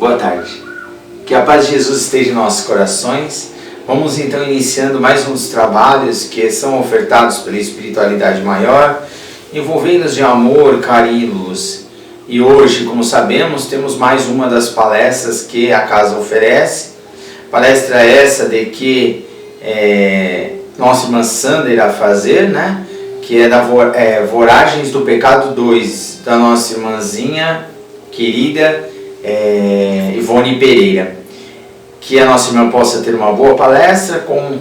Boa tarde. Que a paz de Jesus esteja em nossos corações. Vamos então iniciando mais uns trabalhos que são ofertados pela espiritualidade maior, envolvendo-os de amor, carinho e luz. E hoje, como sabemos, temos mais uma das palestras que a casa oferece. Palestra essa de que nossa irmã Sandra irá fazer, né? Que é da Voragens do Pecado 2, da nossa irmãzinha querida Ivone Pereira. Que a nossa irmã possa ter uma boa palestra, com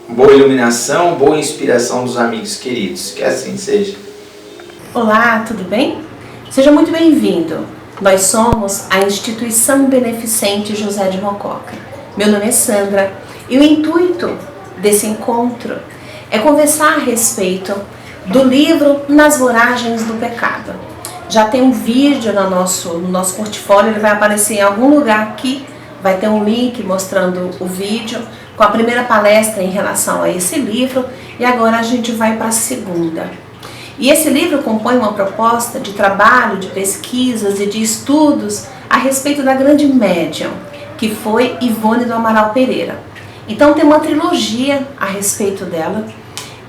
boa iluminação, boa inspiração dos amigos queridos. Que assim seja. Olá, tudo bem? Seja muito bem-vindo. Nós somos a Instituição Beneficente José de Mococa. Meu nome é Sandra e o intuito desse encontro é conversar a respeito do livro Nas Voragens do Pecado. Já tem um vídeo no nosso portfólio, ele vai aparecer em algum lugar aqui, vai ter um link mostrando o vídeo com a primeira palestra em relação a esse livro, e agora a gente vai para a segunda. E esse livro compõe uma proposta de trabalho, de pesquisas e de estudos a respeito da grande médium, que foi Ivone do Amaral Pereira. Então tem uma trilogia a respeito dela,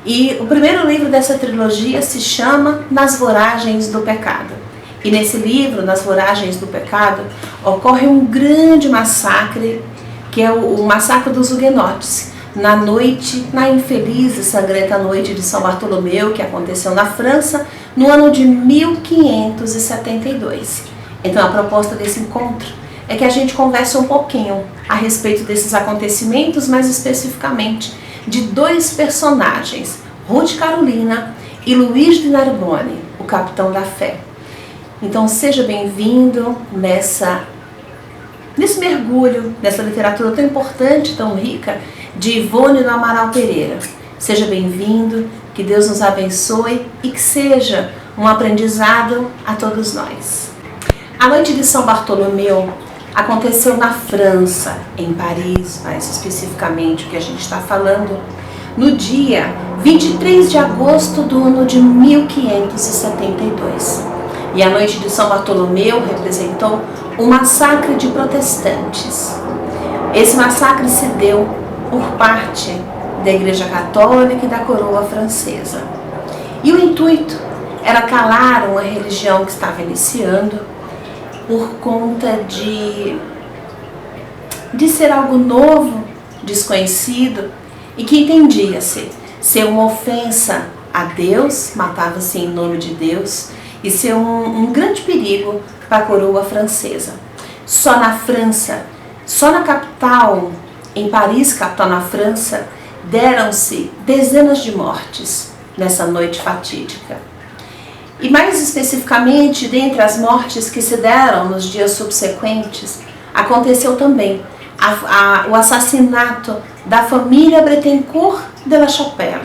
e o primeiro livro dessa trilogia se chama Nas Voragens do Pecado. E nesse livro, Nas Voragens do Pecado, ocorre um grande massacre, que é o massacre dos huguenotes, na infeliz e sangrenta noite de São Bartolomeu, que aconteceu na França, no ano de 1572. Então a proposta desse encontro é que a gente converse um pouquinho a respeito desses acontecimentos, mais especificamente de dois personagens, Ruth Carolina e Luís de Narbonne, o capitão da fé. Então seja bem-vindo nesse mergulho, nessa literatura tão importante, tão rica, de Ivone do Amaral Pereira. Seja bem-vindo, que Deus nos abençoe e que seja um aprendizado a todos nós. A noite de São Bartolomeu aconteceu na França, em Paris, mais especificamente o que a gente está falando, no dia 23 de agosto do ano de 1572. E a noite de São Bartolomeu representou um massacre de protestantes. Esse massacre se deu por parte da Igreja Católica e da coroa francesa. E o intuito era calar uma religião que estava iniciando por conta de ser algo novo, desconhecido, e que entendia-se ser uma ofensa a Deus, matava-se em nome de Deus, e ser um grande perigo para a coroa francesa. Só na França, só na capital, em Paris, capital na França, deram-se dezenas de mortes nessa noite fatídica. E mais especificamente, dentre as mortes que se deram nos dias subsequentes, aconteceu também o assassinato da família Bretencourt de la Chapelle,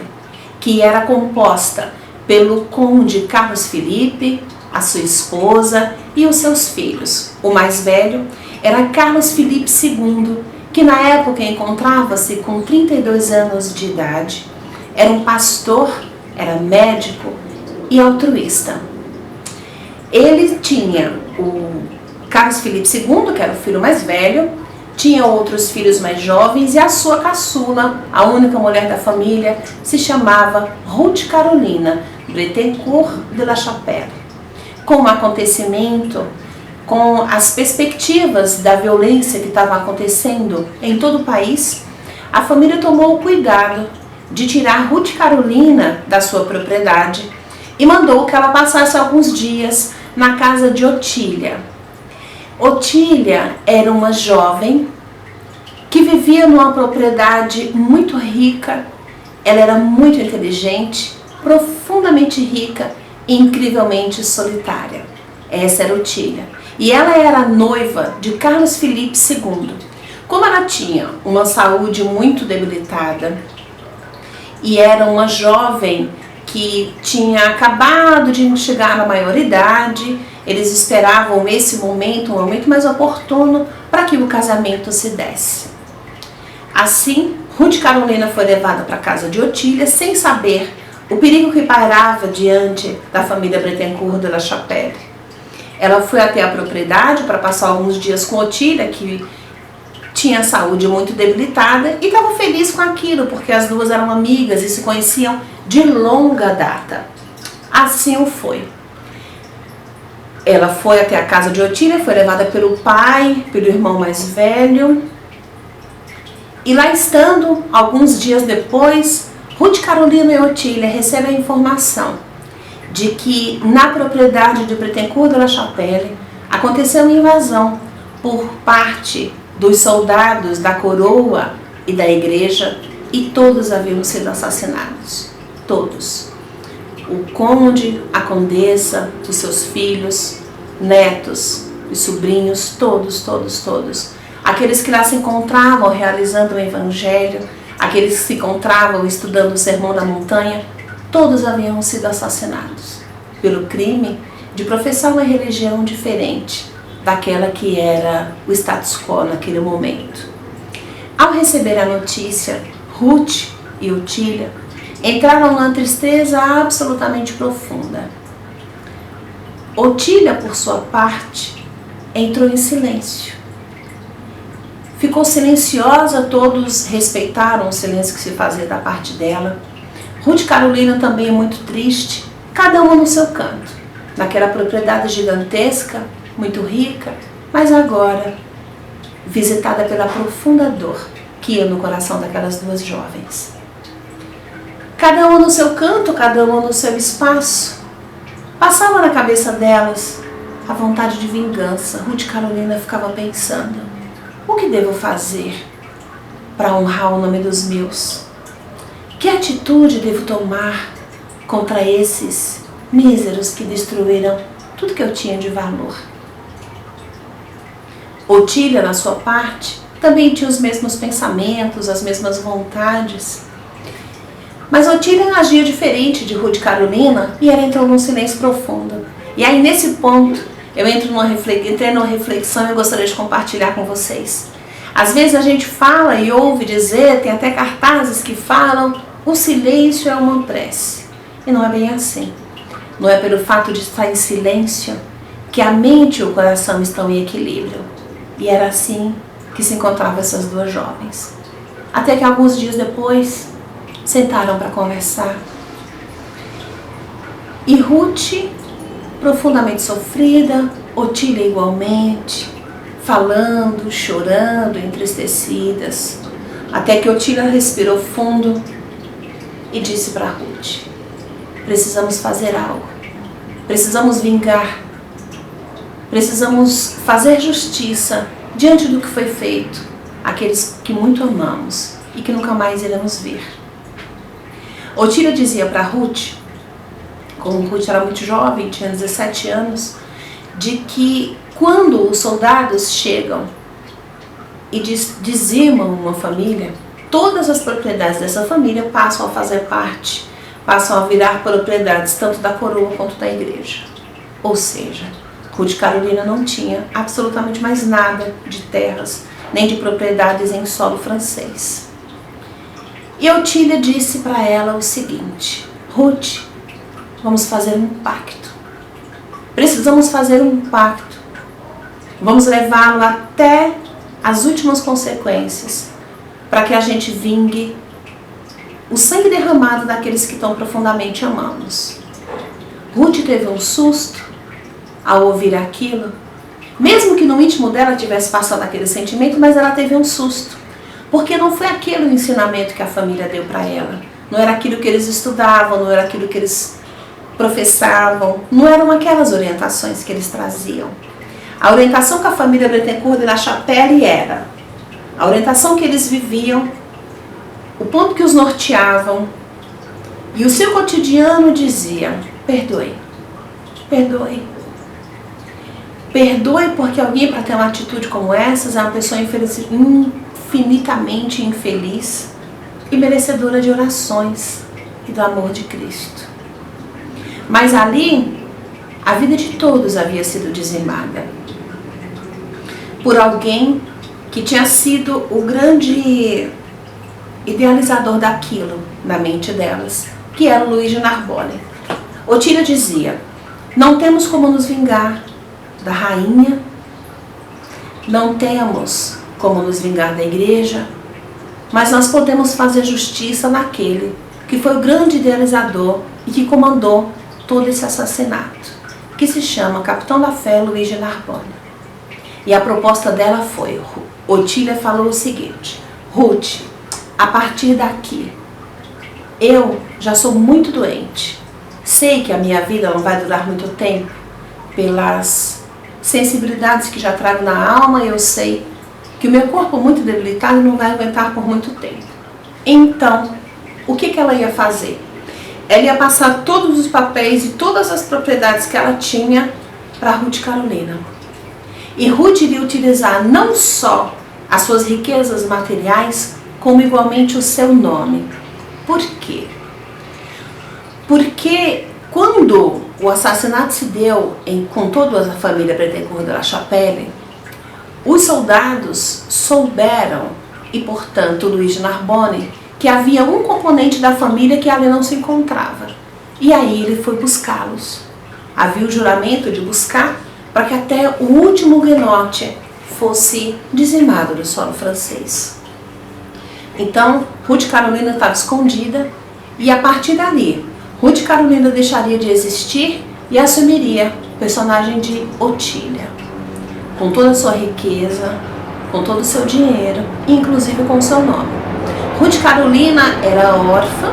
que era composta pelo conde Carlos Felipe, a sua esposa e os seus filhos. O mais velho era Carlos Felipe II, que na época encontrava-se com 32 anos de idade, era um pastor, era médico e altruísta. Ele tinha o Carlos Felipe II, que era o filho mais velho, tinha outros filhos mais jovens, e a sua caçula, a única mulher da família, se chamava Ruth Carolina Bretencourt de la Chapelle. Com o acontecimento, com as perspectivas da violência que estava acontecendo em todo o país, a família tomou o cuidado de tirar Ruth Carolina da sua propriedade e mandou que ela passasse alguns dias na casa de Otília. Otília era uma jovem que vivia numa propriedade muito rica, ela era muito inteligente, profundamente rica e incrivelmente solitária. Essa era Otília. E ela era noiva de Carlos Felipe II. Como ela tinha uma saúde muito debilitada e era uma jovem que tinha acabado de chegar na maioridade, eles esperavam esse momento, um momento mais oportuno para que o casamento se desse. Assim, Ruth Carolina foi levada para a casa de Otília sem saber o perigo que pairava diante da família Bretencourt de la Chapelle. Ela foi até a propriedade para passar alguns dias com Otília, que tinha a saúde muito debilitada, e estava feliz com aquilo, porque as duas eram amigas e se conheciam de longa data. Assim o foi. Ela foi até a casa de Otília, foi levada pelo pai, pelo irmão mais velho. E lá estando, alguns dias depois, Ruth Carolina e Otília recebem a informação de que na propriedade de Bretencourt de la Chapelle aconteceu uma invasão por parte dos soldados da coroa e da igreja, e todos haviam sido assassinados. Todos. O conde, a condessa, os seus filhos, netos, os sobrinhos, todos. Aqueles que lá se encontravam realizando o evangelho, aqueles que se encontravam estudando o Sermão da Montanha, todos haviam sido assassinados pelo crime de professar uma religião diferente daquela que era o status quo naquele momento. Ao receber a notícia, Ruth e Otília entraram numa tristeza absolutamente profunda. Otília, por sua parte, entrou em silêncio. Ficou silenciosa, todos respeitaram o silêncio que se fazia da parte dela. Ruth Carolina também muito triste, cada uma no seu canto, naquela propriedade gigantesca, muito rica, mas agora visitada pela profunda dor que ia no coração daquelas duas jovens. Cada uma no seu canto, cada uma no seu espaço. Passava na cabeça delas a vontade de vingança. Ruth Carolina ficava pensando: o que devo fazer para honrar o nome dos meus? Que atitude devo tomar contra esses míseros que destruíram tudo que eu tinha de valor? Otília, na sua parte, também tinha os mesmos pensamentos, as mesmas vontades. Mas Otília agia diferente de Ruth Carolina e ela entrou num silêncio profundo. E aí, nesse ponto, eu entrei numa reflexão e eu gostaria de compartilhar com vocês. Às vezes a gente fala e ouve dizer, tem até cartazes que falam: o silêncio é uma prece. E não é bem assim. Não é pelo fato de estar em silêncio que a mente e o coração estão em equilíbrio. E era assim que se encontravam essas duas jovens. Até que alguns dias depois, sentaram para conversar. E Ruth, profundamente sofrida, Otília igualmente, falando, chorando, entristecidas, até que Otília respirou fundo e disse para Ruth: precisamos fazer algo, precisamos vingar, precisamos fazer justiça diante do que foi feito àqueles que muito amamos e que nunca mais iremos ver. Otília dizia para Ruth, como Ruth era muito jovem, tinha 17 anos, de que quando os soldados chegam e dizimam uma família, todas as propriedades dessa família passam a fazer parte, passam a virar propriedades tanto da coroa quanto da igreja. Ou seja, Ruth Carolina não tinha absolutamente mais nada de terras, nem de propriedades em solo francês. E Otília disse para ela o seguinte: Ruth, vamos fazer um pacto. Precisamos fazer um pacto. Vamos levá-lo até as últimas consequências, para que a gente vingue o sangue derramado daqueles que tão profundamente amamos. Ruth teve um susto ao ouvir aquilo, mesmo que no íntimo dela tivesse passado aquele sentimento, mas ela teve um susto, porque não foi aquele o ensinamento que a família deu para ela. Não era aquilo que eles estudavam, não era aquilo que eles professavam, não eram aquelas orientações que eles traziam. A orientação que a família Bretencourt de la Chapelle era, a orientação que eles viviam, o ponto que os norteavam, e o seu cotidiano dizia: perdoe, perdoe. Perdoe, porque alguém, para ter uma atitude como essa, é uma pessoa infinitamente infeliz e merecedora de orações e do amor de Cristo. Mas ali, a vida de todos havia sido dizimada por alguém que tinha sido o grande idealizador daquilo na mente delas, que era o Luigi Narbonne. Otília dizia: não temos como nos vingar, da rainha, não temos como nos vingar da igreja, mas nós podemos fazer justiça naquele que foi o grande idealizador e que comandou todo esse assassinato, que se chama Capitão da Fé Luiz de Narbonne. E a proposta dela foi, Otília falou o seguinte: Ruth, a partir daqui, eu já sou muito doente, sei que a minha vida não vai durar muito tempo, pelas sensibilidades que já trago na alma, eu sei que o meu corpo muito debilitado não vai aguentar por muito tempo. Então, o que ela ia fazer? Ela ia passar todos os papéis e todas as propriedades que ela tinha para Ruth Carolina. E Ruth iria utilizar não só as suas riquezas materiais, como igualmente o seu nome. Por quê? Porque quando o assassinato se deu com toda a família Bretencourt de la Chapelle, os soldados souberam, e portanto Luiz de Narbonne, que havia um componente da família que ali não se encontrava. E aí ele foi buscá-los. Havia o juramento de buscar para que até o último huguenote fosse dizimado do solo francês. Então, Ruth Carolina estava escondida e a partir dali, Ruth Carolina deixaria de existir e assumiria o personagem de Otília, com toda a sua riqueza, com todo o seu dinheiro, inclusive com o seu nome. Ruth Carolina era órfã,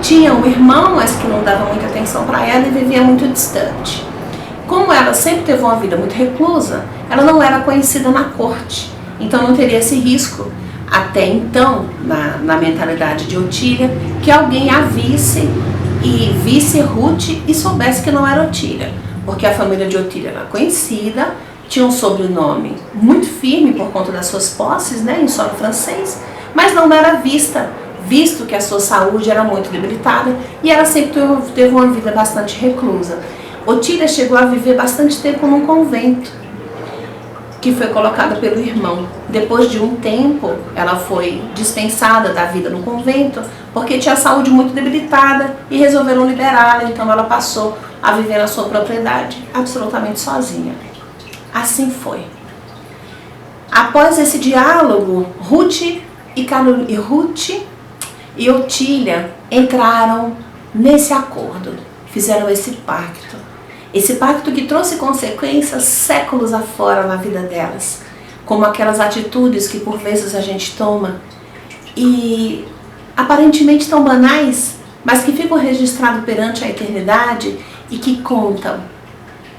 tinha um irmão, mas que não dava muita atenção para ela e vivia muito distante. Como ela sempre teve uma vida muito reclusa, ela não era conhecida na corte, então não teria esse risco, até então, na mentalidade de Otília, que alguém a visse e visse Ruth e soubesse que não era Otília, porque a família de Otília era conhecida, tinha um sobrenome muito firme por conta das suas posses, em solo francês, mas não era vista, visto que a sua saúde era muito debilitada e ela sempre teve uma vida bastante reclusa. Otília chegou a viver bastante tempo num convento, que foi colocada pelo irmão. Depois de um tempo, ela foi dispensada da vida no convento, porque tinha a saúde muito debilitada e resolveram liberá-la, então ela passou a viver na sua propriedade, absolutamente sozinha. Assim foi. Após esse diálogo, Ruth e Otília entraram nesse acordo, fizeram esse pacto. Esse pacto que trouxe consequências séculos afora na vida delas, como aquelas atitudes que por vezes a gente toma e aparentemente tão banais, mas que ficam registrados perante a eternidade e que contam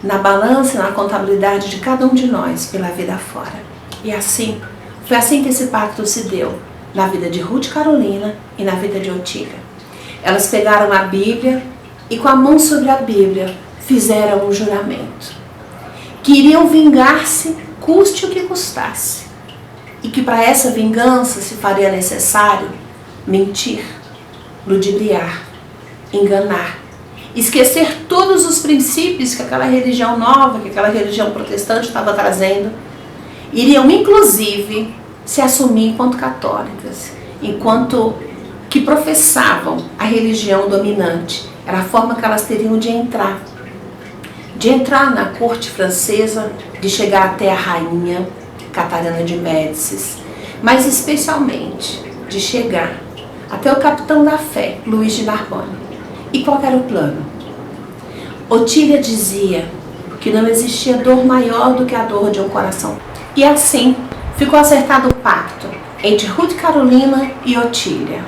na balança e na contabilidade de cada um de nós pela vida afora. E assim, foi assim que esse pacto se deu na vida de Ruth Carolina e na vida de Otília. Elas pegaram a Bíblia e com a mão sobre a Bíblia fizeram um juramento, que iriam vingar-se, custe o que custasse, e que para essa vingança se faria necessário mentir, ludibriar, enganar, esquecer todos os princípios que aquela religião nova, que aquela religião protestante estava trazendo. Iriam inclusive se assumir enquanto católicas, enquanto que professavam a religião dominante. Era a forma que elas teriam de entrar na corte francesa, de chegar até a rainha Catarina de Médicis, mas especialmente de chegar até o capitão da fé, Luiz de Narbonne. E qual era o plano? Otília dizia que não existia dor maior do que a dor de um coração. E assim ficou acertado o pacto entre Ruth Carolina e Otília.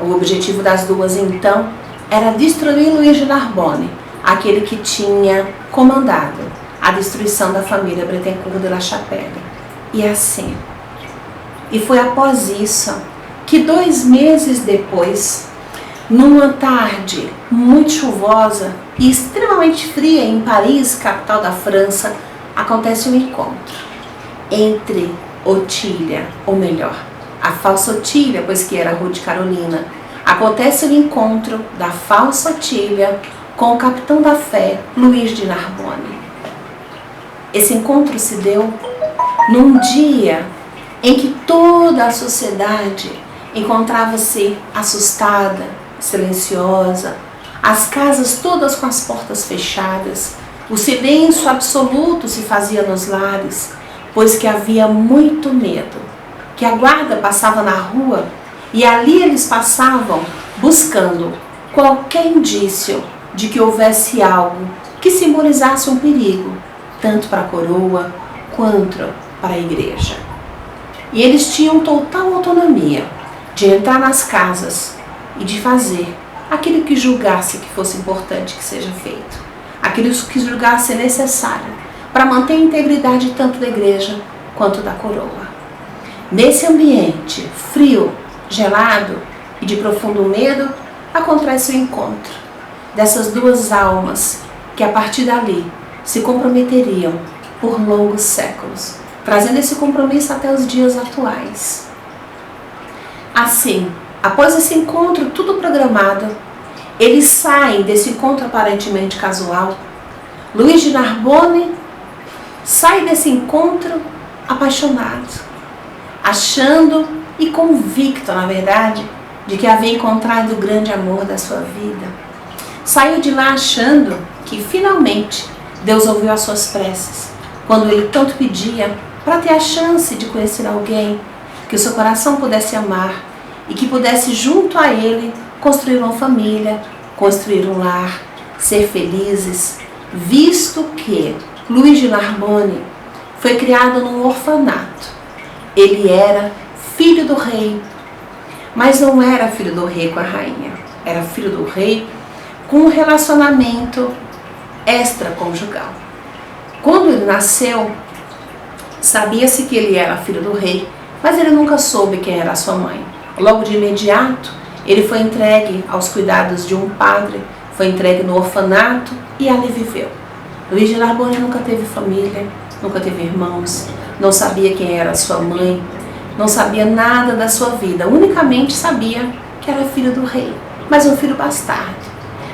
O objetivo das duas, então, era destruir Luiz de Narbonne, aquele que tinha comandado a destruição da família Bretencourt de la Chapelle. E assim, e foi após isso que 2 meses depois, numa tarde muito chuvosa e extremamente fria em Paris, capital da França, acontece um encontro entre Otília, ou melhor, a falsa Otília, pois que era Ruth Carolina. Acontece o encontro da falsa Otília com o capitão da fé, Luiz de Narbonne. Esse encontro se deu num dia em que toda a sociedade encontrava-se assustada, silenciosa, as casas todas com as portas fechadas, O silêncio absoluto se fazia nos lares, pois que havia muito medo, que a guarda passava na rua e ali eles passavam buscando qualquer indício de que houvesse algo que simbolizasse um perigo, tanto para a coroa quanto para a igreja. E eles tinham total autonomia de entrar nas casas e de fazer aquilo que julgasse que fosse importante que seja feito, aquilo que julgasse necessário para manter a integridade tanto da igreja quanto da coroa. Nesse ambiente frio, gelado e de profundo medo, acontece o encontro dessas duas almas que a partir dali se comprometeriam por longos séculos, trazendo esse compromisso até os dias atuais. Assim, após esse encontro tudo programado, eles saem desse encontro aparentemente casual. Luiz de Narbonne sai desse encontro apaixonado, achando e convicto, na verdade, de que havia encontrado o grande amor da sua vida. Saiu de lá achando que finalmente Deus ouviu as suas preces, quando ele tanto pedia para ter a chance de conhecer alguém que o seu coração pudesse amar e que pudesse junto a ele construir uma família, construir um lar, ser felizes, visto que Luiz de Narbonne foi criado num orfanato. Ele era filho do rei, mas não era filho do rei com a rainha, era filho do rei com um relacionamento extraconjugal. Quando ele nasceu, sabia-se que ele era filho do rei, mas ele nunca soube quem era a sua mãe. Logo de imediato, ele foi entregue aos cuidados de um padre, foi entregue no orfanato e ali viveu. Luiz de Narbonne nunca teve família, nunca teve irmãos, não sabia quem era a sua mãe, não sabia nada da sua vida, unicamente sabia que era filho do rei, mas um filho bastardo,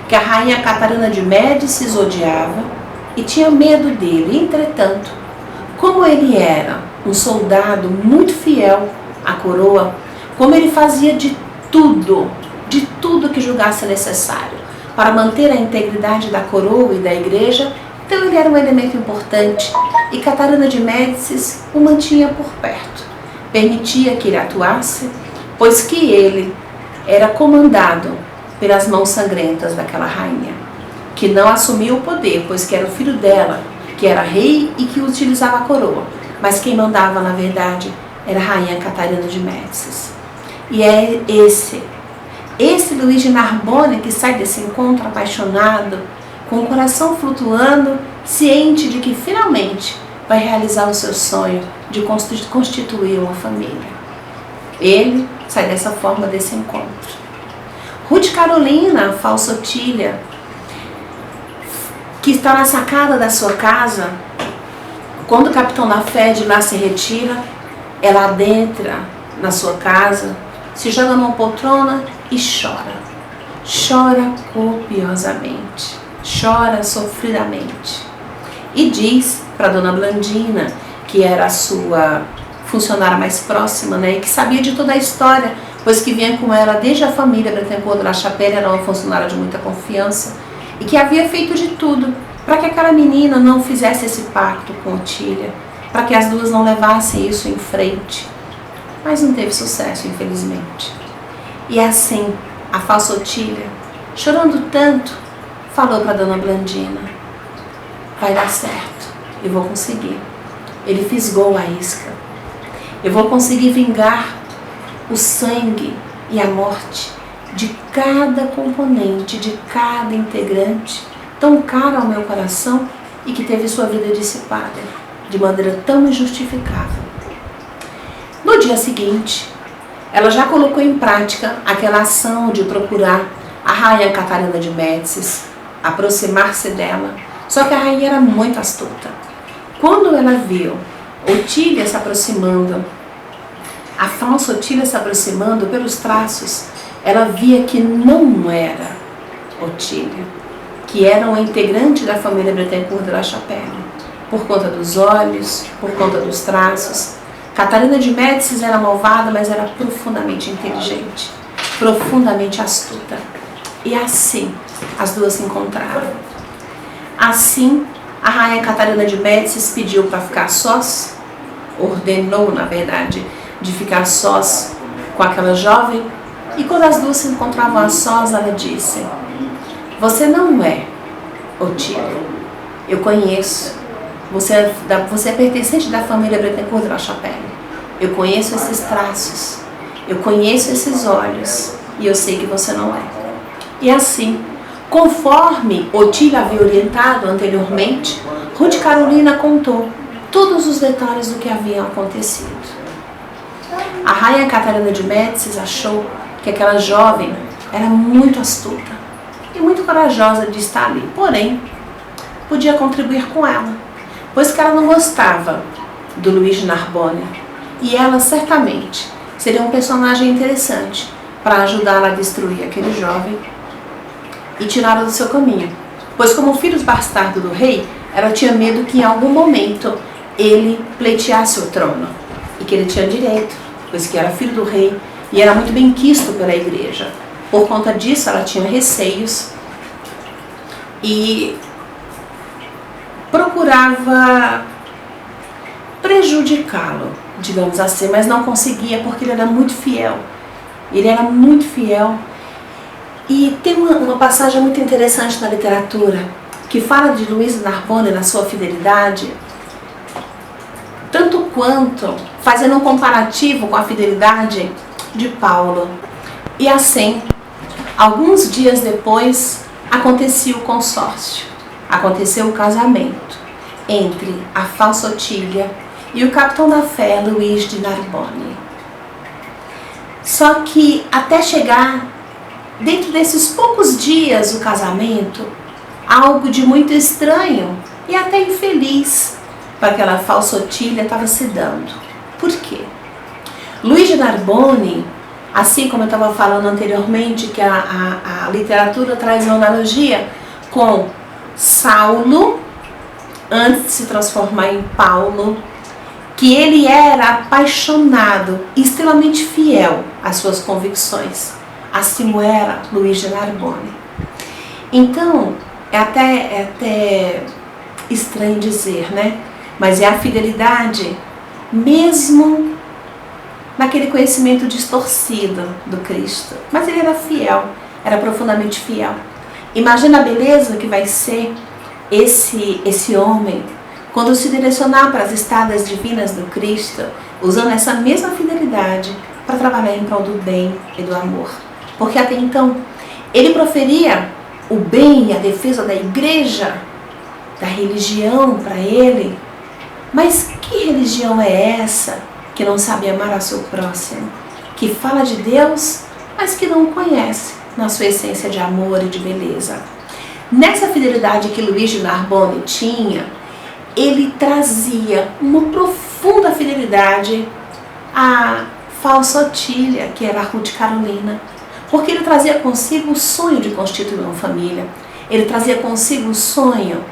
que a rainha Catarina de Médicis odiava e tinha medo dele. Entretanto, como ele era um soldado muito fiel à coroa, como ele fazia de tudo que julgasse necessário para manter a integridade da coroa e da igreja, então ele era um elemento importante e Catarina de Médicis o mantinha por perto, permitia que ele atuasse, pois que ele era comandado pelas mãos sangrentas daquela rainha, que não assumiu o poder, pois que era o filho dela, que era rei e que utilizava a coroa, mas quem mandava na verdade era a rainha Catarina de Médicis. E é esse Luiz de Narbonne que sai desse encontro apaixonado, com o coração flutuando, ciente de que finalmente vai realizar o seu sonho de constituir uma família. Ele sai dessa forma desse encontro. Ruth Carolina, a falsa Otília, que está na sacada da sua casa, quando o capitão da fé de lá se retira, ela adentra na sua casa, se joga numa poltrona e chora. Chora copiosamente, chora sofridamente. E diz para Dona Blandina, que era a sua funcionária mais próxima, né, e que sabia de toda a história, pois que vinha com ela desde a família Bretancourt de La Chapelle, era uma funcionária de muita confiança, e que havia feito de tudo para que aquela menina não fizesse esse pacto com Otília, para que as duas não levassem isso em frente. Mas não teve sucesso, infelizmente. E assim, a falsa Otília, chorando tanto, falou para Dona Blandina: vai dar certo, eu vou conseguir. Ele fisgou a isca. Eu vou conseguir vingar o sangue e a morte de cada componente, de cada integrante, tão caro ao meu coração e que teve sua vida dissipada de maneira tão injustificável. No dia seguinte, ela já colocou em prática aquela ação de procurar a rainha Catarina de Médicis, aproximar-se dela, só que a rainha era muito astuta. Quando ela viu Otília se aproximando, a falsa Otília se aproximando pelos traços, ela via que não era Otília, que era uma integrante da família Bretancourt de La Chapelle, por conta dos olhos, por conta dos traços. Catarina de Médicis era malvada, mas era profundamente inteligente, profundamente astuta. E assim as duas se encontraram. Assim a rainha Catarina de Médicis pediu para ficar sós, ordenou, na verdade, de ficar sós com aquela jovem. E quando as duas se encontravam a sós, ela disse: você não é Otília, eu conheço, você é pertencente da família Bretencourt de La Chapelle, eu conheço esses traços, eu conheço esses olhos, e eu sei que você não é. E assim, conforme Otília havia orientado anteriormente, Ruth Carolina contou todos os detalhes do que havia acontecido. A rainha Catarina de Médicis achou que aquela jovem era muito astuta e muito corajosa de estar ali, porém, podia contribuir com ela, pois que ela não gostava do Luís de Narbonne, e ela certamente seria um personagem interessante para ajudá-la a destruir aquele jovem e tirá-lo do seu caminho, pois como filho bastardo do rei, ela tinha medo que em algum momento ele pleiteasse o trono, e que ele tinha direito, pois que era filho do rei e era muito bem quisto pela igreja. Por conta disso, ela tinha receios e procurava prejudicá-lo, digamos assim, mas não conseguia porque ele era muito fiel. Ele era muito fiel. E tem uma passagem muito interessante na literatura que fala de Luís de Narbonne na sua fidelidade, tanto quanto fazendo um comparativo com a fidelidade de Paulo. E assim, alguns dias depois, acontecia o consórcio, aconteceu o casamento entre a falsa Otília e o capitão da fé, Luís de Narbonne. Só que até chegar, dentro desses poucos dias do casamento, algo de muito estranho e até infeliz para aquela falsa Otília estava se dando. Por quê? Luís de Narbonne, assim como eu estava falando anteriormente, que a literatura traz uma analogia com Saulo, antes de se transformar em Paulo, que ele era apaixonado, extremamente fiel às suas convicções. Assim era Luís de Narbonne. Então, é até estranho dizer, né? Mas é a fidelidade, mesmo naquele conhecimento distorcido do Cristo. Mas ele era fiel, era profundamente fiel. Imagina a beleza que vai ser esse homem quando se direcionar para as estradas divinas do Cristo, usando essa mesma fidelidade para trabalhar em prol do bem e do amor. Porque até então, ele proferia o bem e a defesa da igreja, da religião para ele. Mas que religião é essa que não sabe amar ao seu próximo? Que fala de Deus, mas que não o conhece na sua essência de amor e de beleza. Nessa fidelidade que Luís de Narbonne tinha, ele trazia uma profunda fidelidade à falsa Otília, que era a Ruth Carolina, porque ele trazia consigo o sonho de constituir uma família, ele trazia consigo o sonho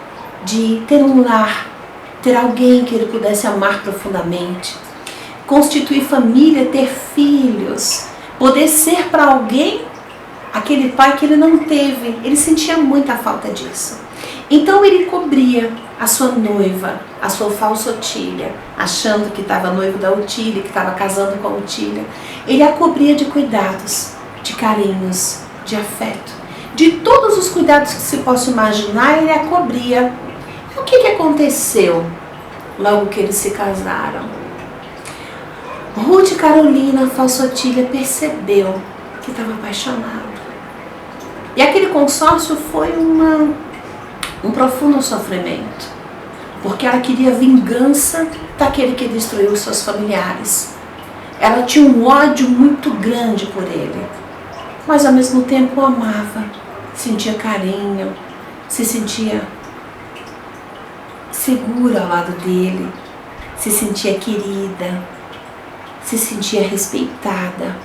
de ter um lar, ter alguém que ele pudesse amar profundamente, constituir família, ter filhos, poder ser para alguém aquele pai que ele não teve. Ele sentia muita falta disso. Então ele cobria a sua noiva, a sua falsa Otília, achando que estava noivo da Otília, que estava casando com a Otília. Ele a cobria de cuidados, de carinhos, de afeto, de todos os cuidados que se possa imaginar. Ele a cobria. O que aconteceu logo que eles se casaram? Ruth Carolina, a falsa Otília, percebeu que estava apaixonado. E aquele consórcio foi um profundo sofrimento, porque ela queria vingança daquele que destruiu seus familiares. Ela tinha um ódio muito grande por ele, mas ao mesmo tempo o amava, sentia carinho, se sentia segura ao lado dele, se sentia querida, se sentia respeitada.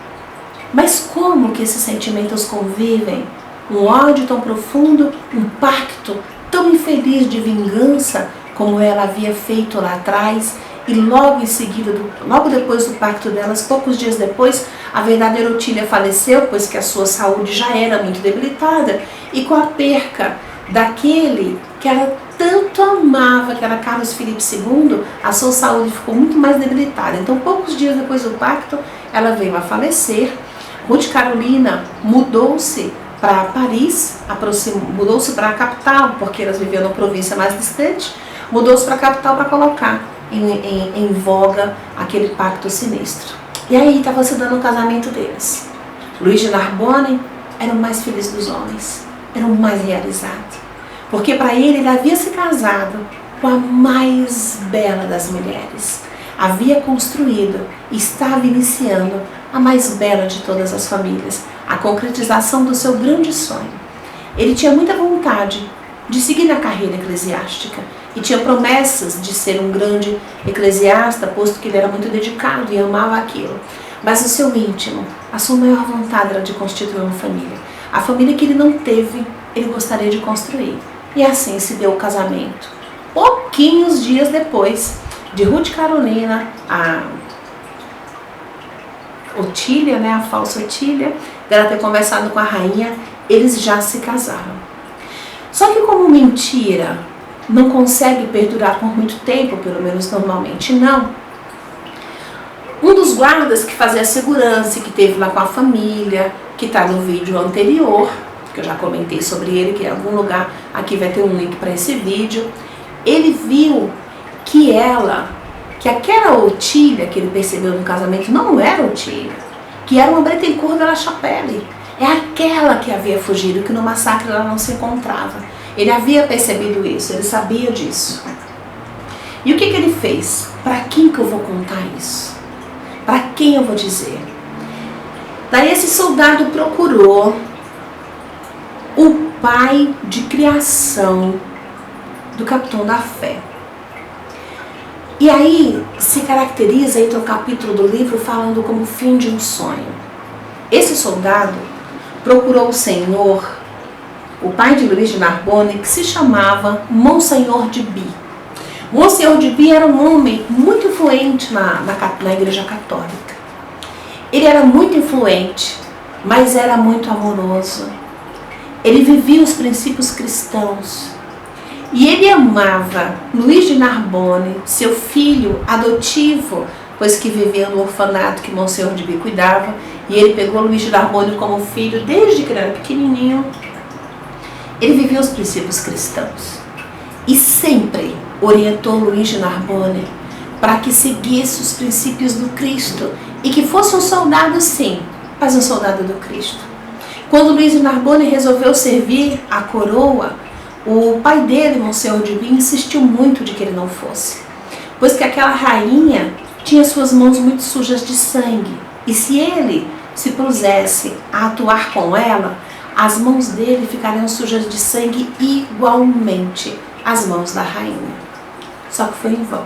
Mas como que esses sentimentos convivem? Um ódio tão profundo, um pacto tão infeliz de vingança como ela havia feito lá atrás, e logo em seguida, logo depois do pacto delas, poucos dias depois, a verdadeira Otília faleceu, pois que a sua saúde já era muito debilitada, e com a perca daquele que ela tanto amava, que era Carlos Felipe II. A sua saúde ficou muito mais debilitada. Então, poucos dias depois do pacto, ela veio a falecer. Ruth Carolina mudou-se para Paris, mudou-se para a capital, porque elas viviam numa província mais distante, mudou-se para a capital para colocar em voga aquele pacto sinistro. E aí estava se dando o casamento deles. Luís de Narbonne era o mais feliz dos homens, era o mais realizado, porque para ele havia se casado com a mais bela das mulheres, havia construído e estava iniciando a mais bela de todas as famílias, a concretização do seu grande sonho. Ele tinha muita vontade de seguir na carreira eclesiástica e tinha promessas de ser um grande eclesiasta, posto que ele era muito dedicado e amava aquilo. Mas o seu íntimo, a sua maior vontade era de constituir uma família. A família que ele não teve, ele gostaria de construir. E assim se deu o casamento. Pouquinhos dias depois de Ruth Carolina, a Otília, a falsa Otília, dela ter conversado com a rainha, eles já se casaram. Só que como mentira não consegue perdurar por muito tempo, pelo menos normalmente não, um dos guardas que fazia a segurança, que teve lá com a família, que está no vídeo anterior, que eu já comentei sobre ele, que em algum lugar aqui vai ter um link para esse vídeo, ele viu que aquela Otília que ele percebeu no casamento não era Otília, que era uma Bretencourt de la Chapelle, é aquela que havia fugido, que no massacre ela não se encontrava. Ele havia percebido isso, ele sabia disso. E o que ele fez? Para quem que eu vou contar isso? Para quem eu vou dizer? Daí esse soldado procurou o pai de criação do capitão da fé. E aí se caracteriza, entra o capítulo do livro falando como o fim de um sonho. Esse soldado procurou o Senhor, o pai de Luís de Narbonne, que se chamava Monsenhor de Bi. Monsenhor de Bi era um homem muito influente na Igreja Católica. Ele era muito influente, mas era muito amoroso. Ele vivia os princípios cristãos. E ele amava Luís de Narbonne, seu filho adotivo, pois que vivia no orfanato que Monsenhor de Bi cuidava. E ele pegou Luís de Narbonne como filho desde que ele era pequenininho. Ele vivia os princípios cristãos. E sempre orientou Luís de Narbonne para que seguisse os princípios do Cristo e que fosse um soldado, sim, mas um soldado do Cristo. Quando Luís de Narbonne resolveu servir a coroa, o pai dele, Monsenhor de Bi, insistiu muito de que ele não fosse, pois que aquela rainha tinha suas mãos muito sujas de sangue, e se ele se pusesse a atuar com ela, as mãos dele ficariam sujas de sangue igualmente às mãos da rainha. Só que foi em vão.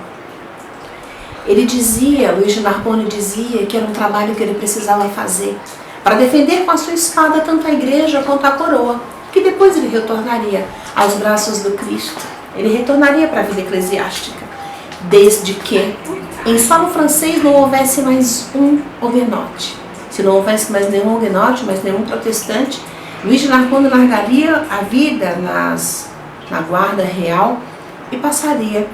Ele dizia, Luís de Narbonne dizia, que era um trabalho que ele precisava fazer para defender com a sua espada tanto a igreja quanto a coroa, que depois ele retornaria aos braços do Cristo. Ele retornaria para a vida eclesiástica, desde que em solo francês não houvesse mais um huguenote. Se não houvesse mais nenhum huguenote, mais nenhum protestante, Luís de Narbonne largaria a vida na guarda real e passaria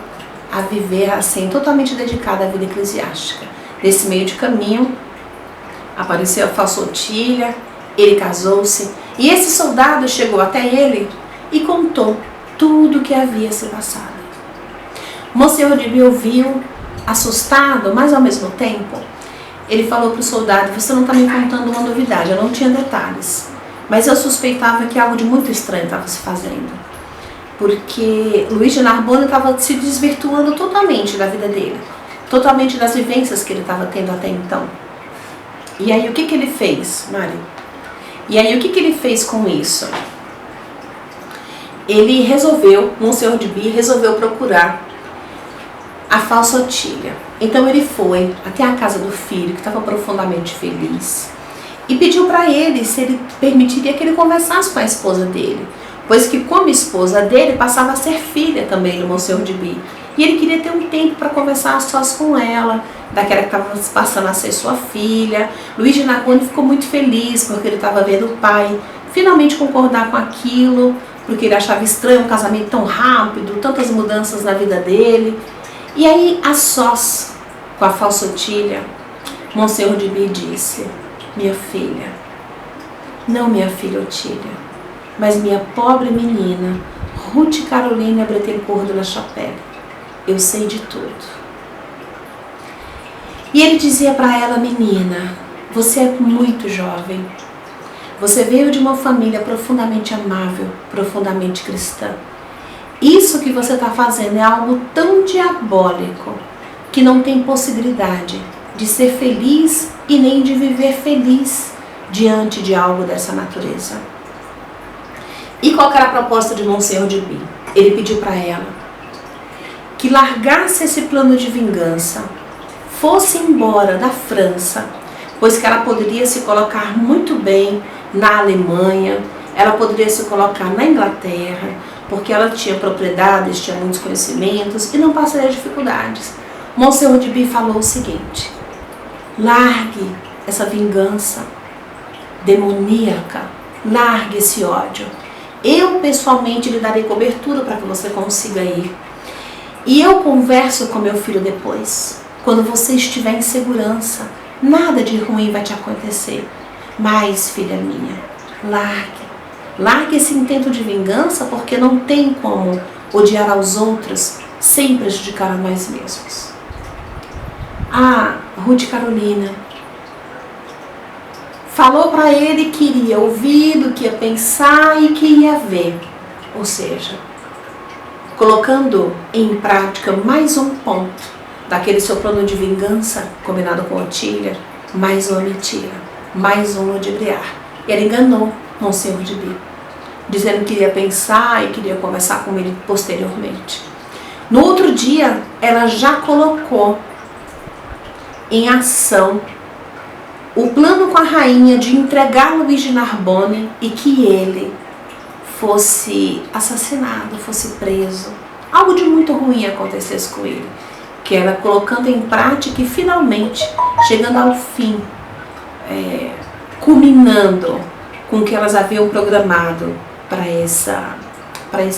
a viver assim, totalmente dedicada à vida eclesiástica. Nesse meio de caminho, apareceu a falsa Otília, ele casou-se, e esse soldado chegou até ele e contou tudo o que havia se passado. Monsenhor de Bi ouviu, assustado, mas ao mesmo tempo, ele falou para o soldado: você não está me contando uma novidade, eu não tinha detalhes, mas eu suspeitava que algo de muito estranho estava se fazendo, porque Luís de Narbonne estava se desvirtuando totalmente da vida dele, totalmente das vivências que ele estava tendo até então. E aí o que ele fez, Mari? E aí o que ele fez com isso? Ele resolveu, Monsenhor de Bi resolveu procurar a falsa Otília. Então ele foi até a casa do filho, que estava profundamente feliz, e pediu para ele se ele permitiria que ele conversasse com a esposa dele, pois que como esposa dele passava a ser filha também do Monsenhor de Bi. E ele queria ter um tempo para conversar a sós com ela, daquela que estava passando a ser sua filha. Luís de Narbonne ficou muito feliz porque ele estava vendo o pai finalmente concordar com aquilo, porque ele achava estranho um casamento tão rápido, tantas mudanças na vida dele. E aí, a sós, com a falsa Otília, Monsenhor de Bi disse: minha filha, não minha filha Otília, mas minha pobre menina, Ruth Carolina Bretencourt de la Chapelle, eu sei de tudo. E ele dizia para ela: menina, você é muito jovem, você veio de uma família profundamente amável, profundamente cristã. Isso que você está fazendo é algo tão diabólico que não tem possibilidade de ser feliz e nem de viver feliz diante de algo dessa natureza. E qual era a proposta de Monsenhor de Bi? Ele pediu para ela que largasse esse plano de vingança, fosse embora da França, pois que ela poderia se colocar muito bem na Alemanha, ela poderia se colocar na Inglaterra, porque ela tinha propriedades, tinha muitos conhecimentos e não passaria dificuldades. Monsenhor de Bi falou o seguinte: largue essa vingança demoníaca, largue esse ódio. Eu pessoalmente lhe darei cobertura para que você consiga ir. E eu converso com meu filho depois. Quando você estiver em segurança, nada de ruim vai te acontecer. Mas, filha minha, largue esse intento de vingança, porque não tem como odiar aos outros sem prejudicar a nós mesmos. A Ruth Carolina falou para ele que iria ouvir, do que ia pensar e que ia ver. Ou seja, colocando em prática mais um ponto daquele seu plano de vingança combinado com Otília, mais uma mentira, mais um ludibriar. E ela enganou Monsenhor de Bi, dizendo que iria pensar e queria conversar com ele posteriormente. No outro dia, ela já colocou em ação o plano com a rainha de entregar Luís de Narbonne e que ele fosse assassinado, fosse preso. Algo de muito ruim acontecesse com ele. Que ela colocando em prática e finalmente chegando ao fim, culminando com o que elas haviam programado para essa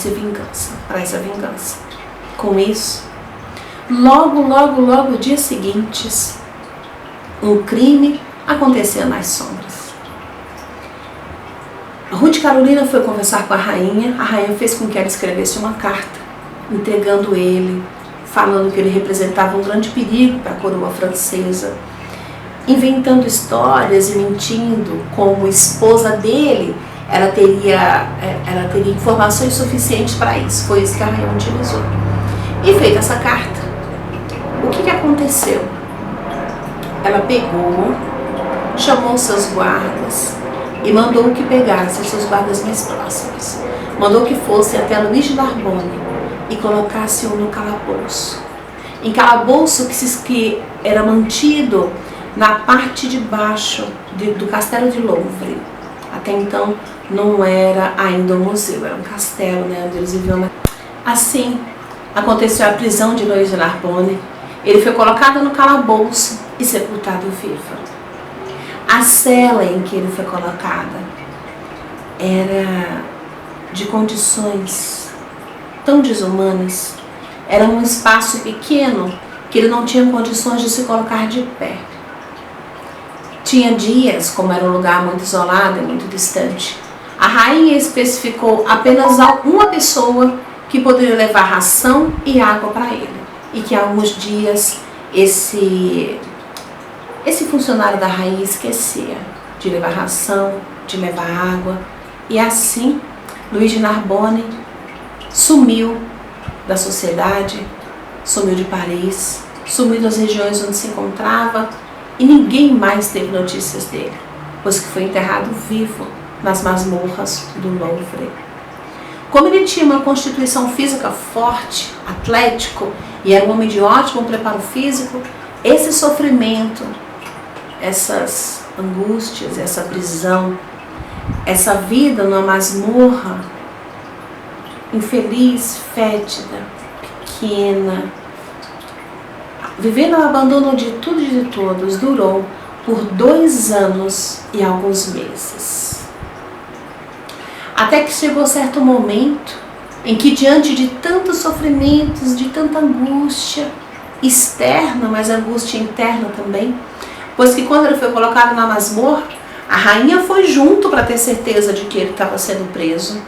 vingança. Com isso, logo dias seguintes, um crime acontecia nas sombras. Ruth Carolina foi conversar com a rainha fez com que ela escrevesse uma carta, entregando ele, falando que ele representava um grande perigo para a coroa francesa, inventando histórias e mentindo como esposa dele, ela teria informações suficientes para isso. Foi isso que a rainha utilizou. E feita essa carta, o que aconteceu? Ela pegou, chamou seus guardas e mandou que pegasse seus guardas mais próximos. Mandou que fosse até Luís de Narbonne e colocasse-o no calabouço. Em calabouço que era mantido na parte de baixo do castelo de Louvre. Até então não era ainda um museu, era um castelo, onde eles viviam. Assim aconteceu a prisão de Luís de Narbonne. Ele foi colocado no calabouço e sepultado vivo. A cela em que ele foi colocada era de condições tão desumanas, era um espaço pequeno que ele não tinha condições de se colocar de pé. Tinha dias, como era um lugar muito isolado e muito distante, a rainha especificou apenas uma pessoa que poderia levar ração e água para ele, e que há alguns dias esse funcionário da rainha esquecia de levar ração, de levar água, e assim Luís de Narbonne sumiu da sociedade, sumiu de Paris, sumiu das regiões onde se encontrava e ninguém mais teve notícias dele, pois que foi enterrado vivo nas masmorras do Louvre. Como ele tinha uma constituição física forte, atlético, e era um homem de ótimo preparo físico, esse sofrimento, essas angústias, essa prisão, essa vida numa masmorra infeliz, fétida, pequena, vivendo o abandono de tudo e de todos, durou por 2 anos e alguns meses. Até que chegou certo momento em que, diante de tantos sofrimentos, de tanta angústia externa, mas angústia interna também, pois que quando ele foi colocado na masmorra, a rainha foi junto para ter certeza de que ele estava sendo preso.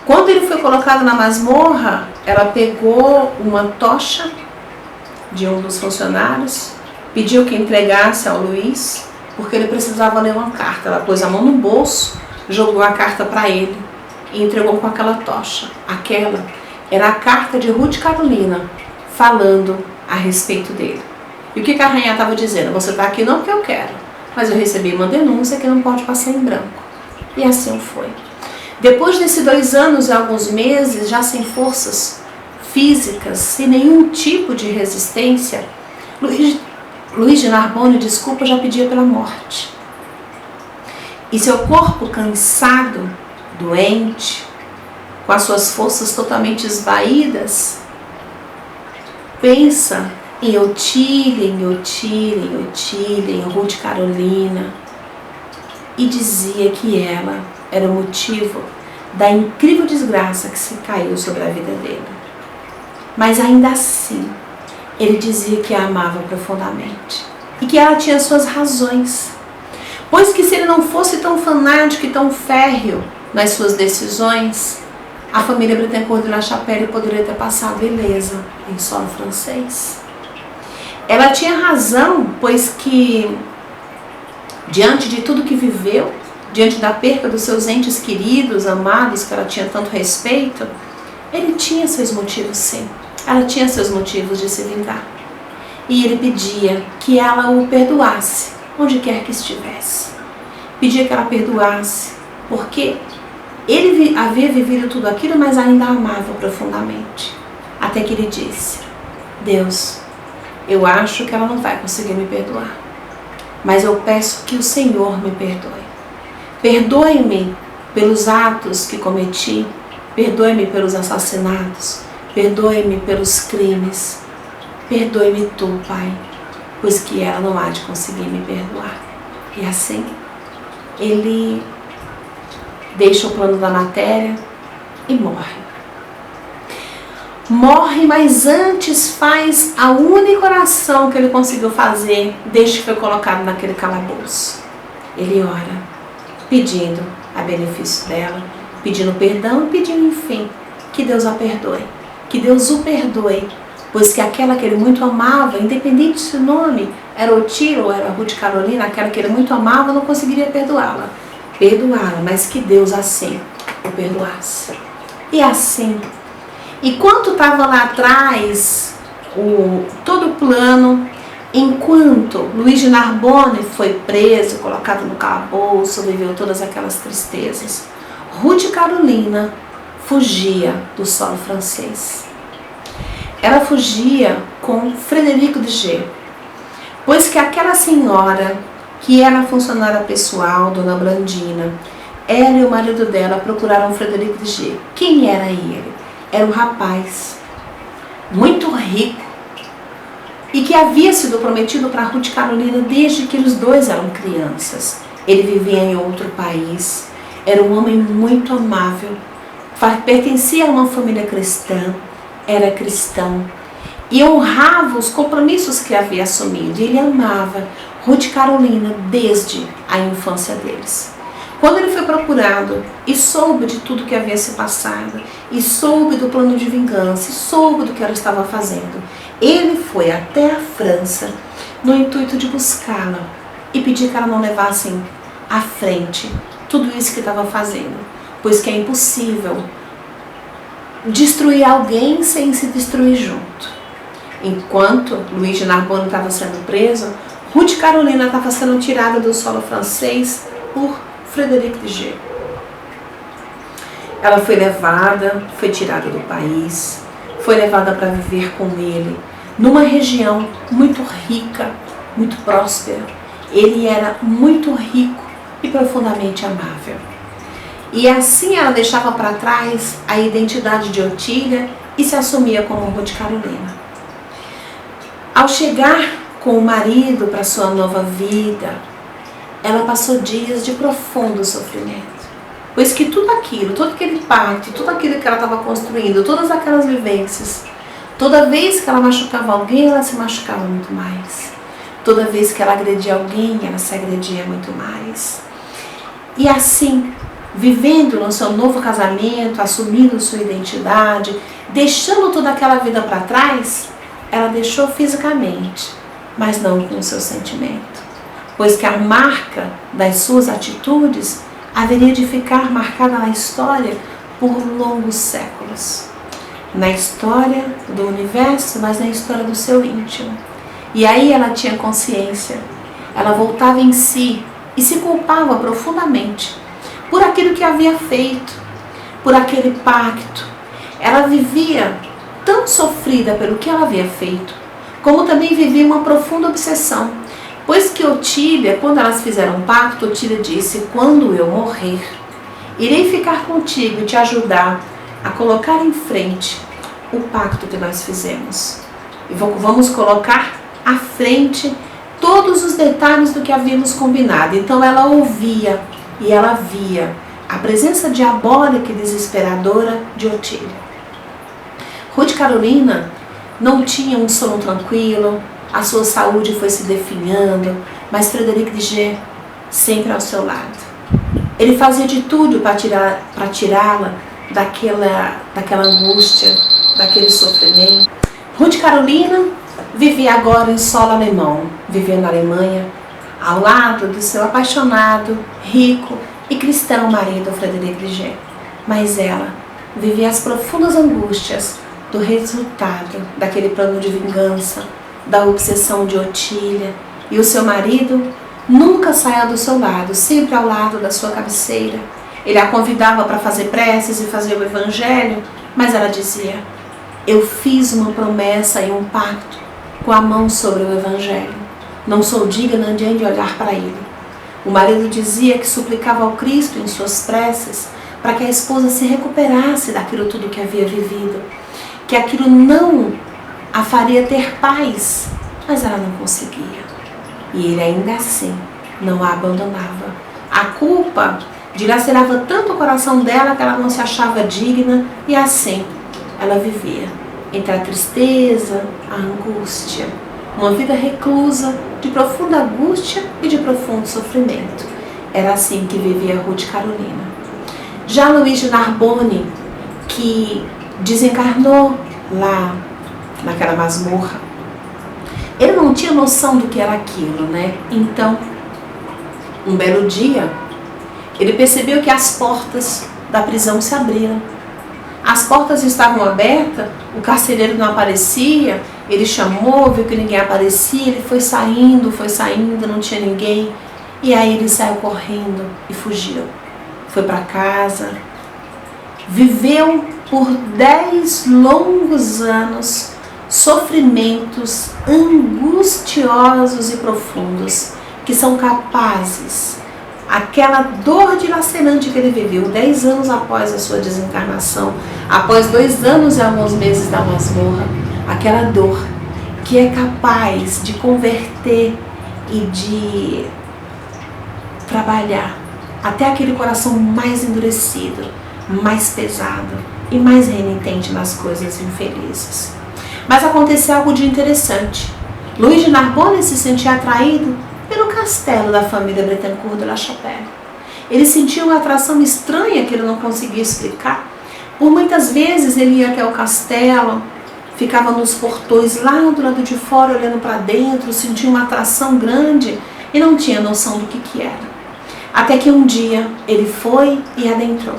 Quando ele foi colocado na masmorra, ela pegou uma tocha de um dos funcionários, pediu que entregasse ao Luiz, porque ele precisava ler uma carta. Ela pôs a mão no bolso, jogou a carta para ele e entregou com aquela tocha. Aquela era a carta de Ruth Carolina, falando a respeito dele. E o que a rainha estava dizendo? Você está aqui não porque eu quero, mas eu recebi uma denúncia que não pode passar em branco. E assim foi. Depois desses 2 anos e alguns meses, já sem forças físicas, sem nenhum tipo de resistência, Luiz de Narbonne, já pedia pela morte. E seu corpo cansado, doente, com as suas forças totalmente esvaídas, pensa em Otília, em Ruth Carolina, e dizia que ela era o motivo da incrível desgraça que se caiu sobre a vida dele. Mas ainda assim, ele dizia que a amava profundamente e que ela tinha suas razões, pois que se ele não fosse tão fanático e tão férreo nas suas decisões, a família Bettencourt de La Chapelle poderia ter passado ilesa em solo francês. Ela tinha razão, pois que diante de tudo que viveu, diante da perca dos seus entes queridos, amados, que ela tinha tanto respeito, ele tinha seus motivos, sim. Ela tinha seus motivos de se vingar. E ele pedia que ela o perdoasse, onde quer que estivesse. Pedia que ela perdoasse, porque ele havia vivido tudo aquilo, mas ainda a amava profundamente. Até que ele disse: Deus, eu acho que ela não vai conseguir me perdoar, mas eu peço que o Senhor me perdoe. Perdoe-me pelos atos que cometi, perdoe-me pelos assassinatos, perdoe-me pelos crimes, perdoe-me tu, Pai, pois que ela não há de conseguir me perdoar. E assim, ele deixa o plano da matéria e morre. Morre, mas antes faz a única oração que ele conseguiu fazer desde que foi colocado naquele calabouço. Ele ora, pedindo a benefício dela, pedindo perdão e pedindo, enfim, que Deus a perdoe, que Deus o perdoe, pois que aquela que ele muito amava, independente se o nome era Otília ou era Ruth Carolina, aquela que ele muito amava, não conseguiria perdoá-la, mas que Deus assim o perdoasse. E assim, enquanto estava lá atrás todo o plano, enquanto Luiz de Narbonne foi preso, colocado no calabouço, viveu todas aquelas tristezas, Ruth Carolina fugia do solo francês. Ela fugia com Frederico de G, pois que aquela senhora, que era funcionária pessoal, Dona Blandina, ela e o marido dela procuraram Frederico de G. Quem era ele? Era um rapaz muito rico e que havia sido prometido para Ruth Carolina desde que os dois eram crianças. Ele vivia em outro país, era um homem muito amável, pertencia a uma família cristã, era cristão e honrava os compromissos que havia assumido. Ele amava Ruth Carolina desde a infância deles. Quando ele foi procurado e soube de tudo que havia se passado, e soube do plano de vingança, e soube do que ela estava fazendo, ele foi até a França no intuito de buscá-la e pedir que ela não levasse à frente tudo isso que estava fazendo, pois que é impossível destruir alguém sem se destruir junto. Enquanto Luiz de Narbonne estava sendo preso, Ruth Carolina estava sendo tirada do solo francês por Frederico de G. Ela foi levada, foi tirada do país, foi levada para viver com ele numa região muito rica, muito próspera. Ele era muito rico e profundamente amável. E assim ela deixava para trás a identidade de Otília e se assumia como Ruth Carolina. Ao chegar com o marido para sua nova vida, ela passou dias de profundo sofrimento. pois que tudo aquilo, todo aquele pacto, tudo aquilo que ela estava construindo, todas aquelas vivências, toda vez que ela machucava alguém, ela se machucava muito mais. Toda vez que ela agredia alguém, ela se agredia muito mais. E assim, vivendo no seu novo casamento, assumindo sua identidade, deixando toda aquela vida para trás, ela deixou fisicamente, mas não com o seu sentimento. Pois que a marca das suas atitudes haveria de ficar marcada na história por longos séculos. Na história do universo, mas na história do seu íntimo. E aí ela tinha consciência, ela voltava em si e se culpava profundamente por aquilo que havia feito, por aquele pacto. Ela vivia tão sofrida pelo que ela havia feito, como também vivia uma profunda obsessão. Pois que Otília, quando elas fizeram um pacto, Otília disse: quando eu morrer, irei ficar contigo e te ajudar a colocar em frente o pacto que nós fizemos. E vamos colocar à frente todos os detalhes do que havíamos combinado. Então ela ouvia e ela via a presença diabólica e desesperadora de Otília. Ruth Carolina não tinha um sono tranquilo, a sua saúde foi se definhando, mas Frederic Diger sempre ao seu lado. Ele fazia de tudo para tirá-la daquela angústia, daquele sofrimento. Ruth Carolina vivia agora em solo alemão, vivia na Alemanha, ao lado do seu apaixonado, rico e cristão marido Frederic Diger. Mas ela vivia as profundas angústias do resultado daquele plano de vingança, da obsessão de Otília, e o seu marido nunca saía do seu lado, sempre ao lado da sua cabeceira. Ele a convidava para fazer preces e fazer o evangelho, mas ela dizia: eu fiz uma promessa e um pacto com a mão sobre o evangelho, não sou digna de olhar para ele. O marido dizia que suplicava ao Cristo em suas preces para que a esposa se recuperasse daquilo tudo que havia vivido, que aquilo não a faria ter paz, mas ela não conseguia. E ele ainda assim não a abandonava. A culpa dilacerava tanto o coração dela que ela não se achava digna, e assim ela vivia entre a tristeza, a angústia, uma vida reclusa, de profunda angústia e de profundo sofrimento. Era assim que vivia Ruth Carolina. Já Luiz de Narbonne, que desencarnou lá naquela masmorra, ele não tinha noção do que era aquilo, né? Então, um belo dia, ele percebeu que as portas da prisão se abriram. As portas estavam abertas, o carcereiro não aparecia, ele chamou, viu que ninguém aparecia, ele foi saindo, não tinha ninguém. E aí ele saiu correndo e fugiu. Foi para casa, viveu por 10 longos anos sofrimentos angustiosos e profundos, que são capazes, aquela dor dilacerante que ele viveu 10 anos após a sua desencarnação, após 2 anos e alguns meses da masmorra, aquela dor que é capaz de converter e de trabalhar até aquele coração mais endurecido, mais pesado e mais renitente nas coisas infelizes. Mas aconteceu algo de interessante. Luiz de Narbonne se sentia atraído pelo castelo da família Bretancourt de La Chapelle. Ele sentia uma atração estranha que ele não conseguia explicar. Por muitas vezes ele ia até o castelo, ficava nos portões lá do lado de fora olhando para dentro, sentia uma atração grande e não tinha noção do que era. Até que um dia ele foi e adentrou.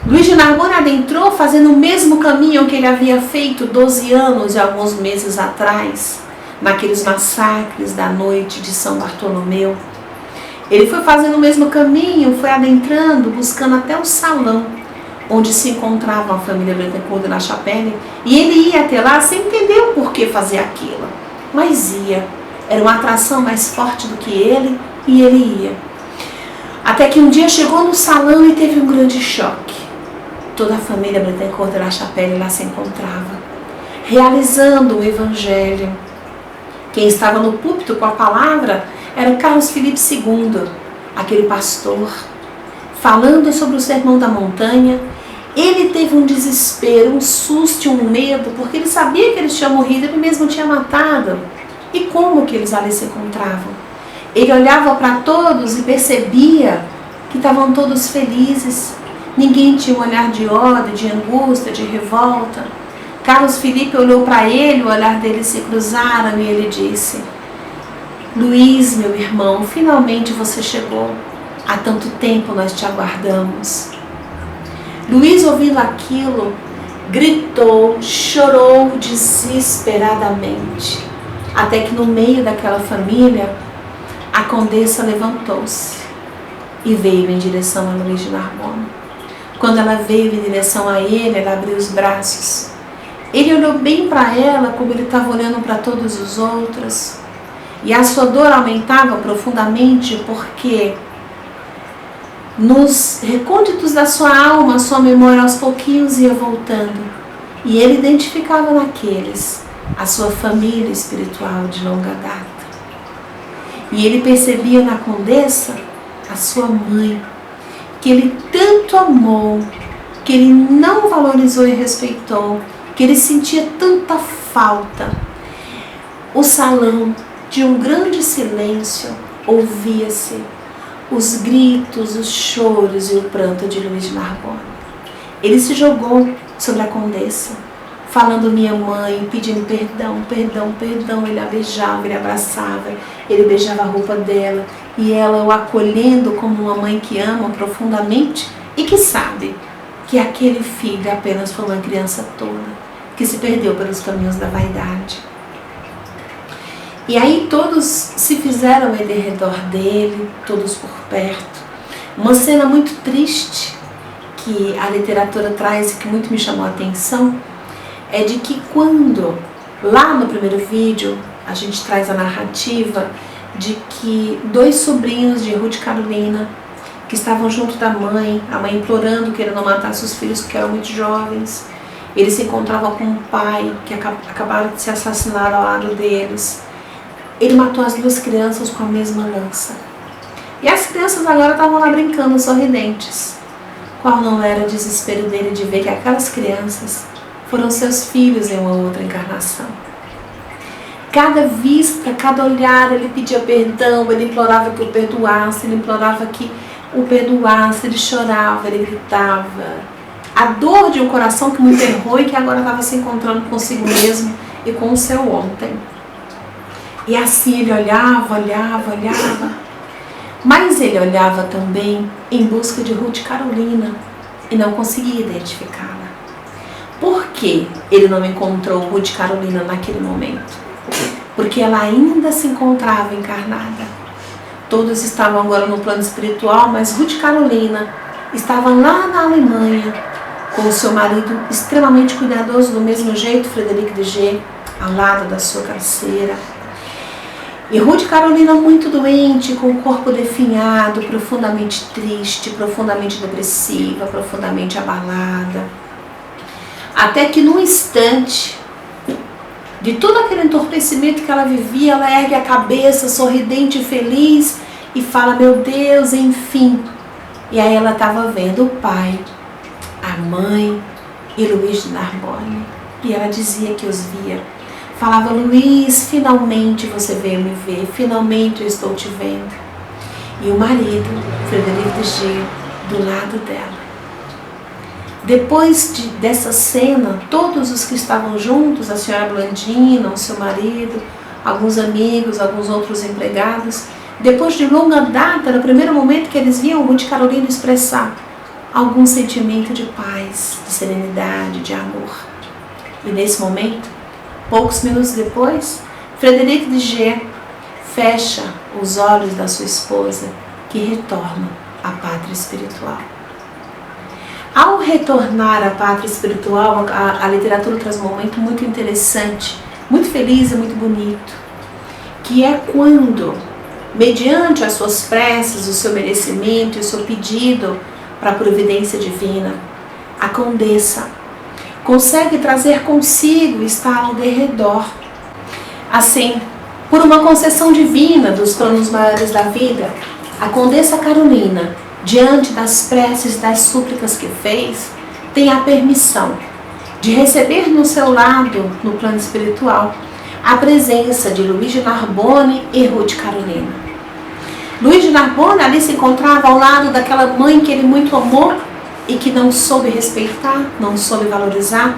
Luiz de Narbonne adentrou fazendo o mesmo caminho que ele havia feito 12 anos e alguns meses atrás, naqueles massacres da noite de São Bartolomeu. Ele foi fazendo o mesmo caminho, foi adentrando, buscando até o salão onde se encontrava a família Bretancourt de La Chapelle, e ele ia até lá sem entender o porquê fazer aquilo, mas ia. Era uma atração mais forte do que ele, e ele ia. Até que um dia chegou no salão e teve um grande choque. Toda a família Bretancourt de La Chapelle lá se encontrava, realizando o evangelho. Quem estava no púlpito com a palavra era Carlos Felipe II, aquele pastor, falando sobre o Sermão da Montanha. Ele teve um desespero, um susto, um medo, porque ele sabia que eles tinham morrido, ele mesmo tinha matado. E como que eles ali se encontravam? Ele olhava para todos e percebia que estavam todos felizes. Ninguém tinha um olhar de ódio, de angústia, de revolta. Carlos Felipe olhou para ele, o olhar deles se cruzaram e ele disse: Luiz, meu irmão, finalmente você chegou. Há tanto tempo nós te aguardamos. Luiz, ouvindo aquilo, gritou, chorou desesperadamente. Até que no meio daquela família, a condessa levantou-se e veio em direção a Luiz de Narbonne. Quando ela veio em direção a ele, ela abriu os braços. Ele olhou bem para ela, como ele estava olhando para todos os outros. E a sua dor aumentava profundamente, porque nos recônditos da sua alma, a sua memória aos pouquinhos ia voltando. E ele identificava naqueles a sua família espiritual de longa data. E ele percebia na condessa a sua mãe, que ele tanto amou, que ele não valorizou e respeitou, que ele sentia tanta falta. O salão, de um grande silêncio, ouvia-se os gritos, os choros e o pranto de Luiz de Narbonne. Ele se jogou sobre a condessa, falando minha mãe, pedindo perdão, perdão, perdão. Ele a beijava, ele a abraçava, ele beijava a roupa dela e ela o acolhendo como uma mãe que ama profundamente e que sabe que aquele filho apenas foi uma criança tola, que se perdeu pelos caminhos da vaidade. E aí todos se fizeram em redor dele, todos por perto. Uma cena muito triste que a literatura traz e que muito me chamou a atenção é de que quando, lá no primeiro vídeo, a gente traz a narrativa de que dois sobrinhos de Ruth Carolina, que estavam junto da mãe, a mãe implorando que ele não matasse os filhos porque eram muito jovens, eles se encontravam com um pai que acabaram de se assassinar ao lado deles. Ele matou as duas crianças com a mesma lança. E as crianças agora estavam lá brincando, sorridentes. Qual não era o desespero dele de ver que aquelas crianças foram seus filhos em uma outra encarnação. Cada vista, cada olhar, ele pedia perdão, ele implorava que o perdoasse, ele implorava que o perdoasse, ele chorava, ele gritava. A dor de um coração que muito errou e que agora estava se encontrando consigo mesmo e com o seu ontem. E assim ele olhava, olhava, olhava. Mas ele olhava também em busca de Ruth Carolina e não conseguia identificá-la. Por que ele não encontrou Ruth Carolina naquele momento? Porque ela ainda se encontrava encarnada. Todos estavam agora no plano espiritual, mas Ruth Carolina estava lá na Alemanha com o seu marido extremamente cuidadoso, do mesmo jeito, Frederic de G, ao lado da sua cabeceira. E Ruth Carolina muito doente, com o corpo definhado, profundamente triste, profundamente depressiva, profundamente abalada. Até que num instante de todo aquele entorpecimento que ela vivia, ela ergue a cabeça, sorridente e feliz, e fala: meu Deus, enfim. E aí ela estava vendo o pai, a mãe e Luiz de Narbonne. E ela dizia que os via. Falava: Luiz, finalmente você veio me ver, finalmente eu estou te vendo. E o marido, Frederic de G, do lado dela. Depois dessa cena, todos os que estavam juntos, a senhora Blandina, o seu marido, alguns amigos, alguns outros empregados, depois de longa data, no primeiro momento que eles viam Ruth Carolina expressar algum sentimento de paz, de serenidade, de amor. E nesse momento, poucos minutos depois, Frederic de G fecha os olhos da sua esposa, que retorna à pátria espiritual. Ao retornar à pátria espiritual, a literatura traz um momento muito interessante, muito feliz e muito bonito, que é quando, mediante as suas preces, o seu merecimento e o seu pedido para a providência divina, a condessa consegue trazer consigo e estar ao derredor. Assim, por uma concessão divina dos planos maiores da vida, a condessa Carolina diante das preces e das súplicas que fez, tem a permissão de receber no seu lado, no plano espiritual, a presença de Luiz de Narbonne e Ruth Carolina. Luiz de Narbonne ali se encontrava ao lado daquela mãe que ele muito amou e que não soube respeitar, não soube valorizar.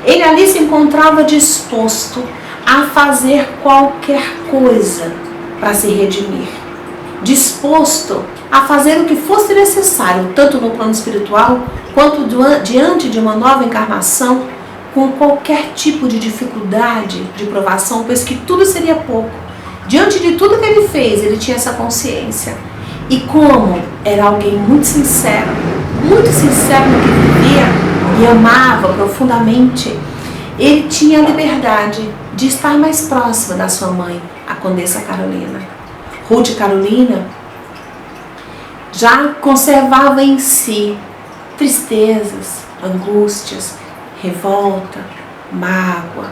Ele ali se encontrava disposto a fazer qualquer coisa para se redimir, disposto a fazer o que fosse necessário, tanto no plano espiritual, quanto diante de uma nova encarnação, com qualquer tipo de dificuldade, de provação, pois que tudo seria pouco. Diante de tudo que ele fez, ele tinha essa consciência. E como era alguém muito sincero no que vivia e amava profundamente, ele tinha a liberdade de estar mais próximo da sua mãe, a Condessa Carolina. Ruth Carolina já conservava em si tristezas, angústias, revolta, mágoa.